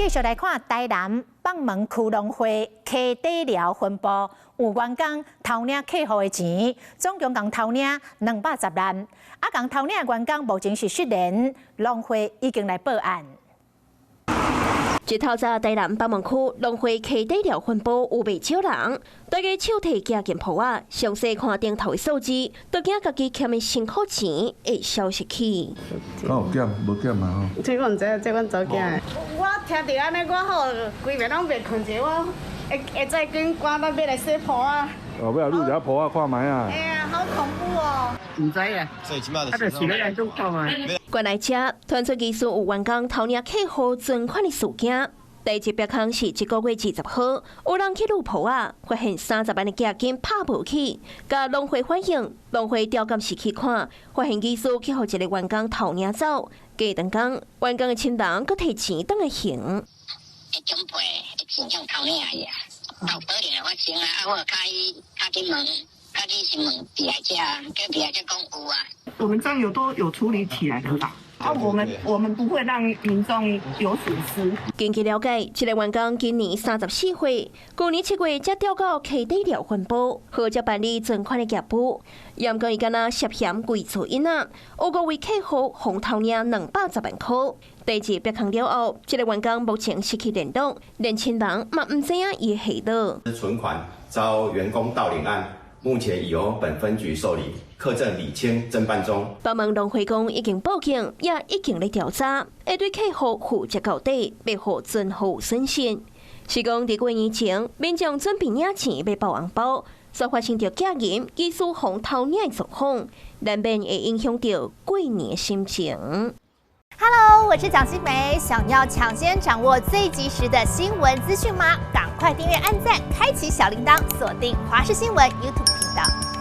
继续来看台南北门区农会溪底寮分部有员工偷领客户的钱，总共共偷领210万。共偷领的员工目前是失联，农会已经来报案。 一透早，台南北门区农会溪底寮分部有不少人，大家手提加件铺啊，详细看顶头的数字，都惊家己欠的辛苦钱会消失去。有减无减嘛吼？这我唔知，这阮早惊的。我听到安尼，我好规暝拢袂困着，我会再跟赶到要来洗铺啊。哦，要入一铺啊，看卖啊。哎呀，好恐怖哦！唔知啊，就是咧来做看嘛。原来这传出疑似有员工偷领客户存款的事件。 第一笔空是1个月20号，有人去入铺啊，发现30万的价金拍无起，甲农会反映，农会调监视器看，发现疑似去互一个员工偷领走。过长工，员工的亲人搁摕钱倒来还。长辈钱向偷领去啊，到保定我先啊，我卡去问，卡去询问被害者，叫被害者讲有啊。我们账有处理起来的吧？ 我们不会让民众有损失。根据了解，这个员工今年34岁，去年7月才调到溪底寮分部，或者办理存款的业务。严格伊敢若涉嫌伪造囡仔，有个为客户哄偷领210万块。第二笔空了后，这个员工目前失去联络，连亲人嘛唔知影伊去倒。存款遭员工盗领案。 目前已由本分局受理，课证理清侦办中。北门农会讲已经报警，也已经在调查，会对客户负责到底，要互准后审讯。是讲伫过年前，民众准备领钱要包红包，所发生着假银疑似哄偷领的状况，难免会影响到过年的心情。 Hello， 我是蒋欣梅。想要抢先掌握最及时的新闻资讯吗？赶快订阅、按赞、开启小铃铛，锁定华视新闻 YouTube 频道。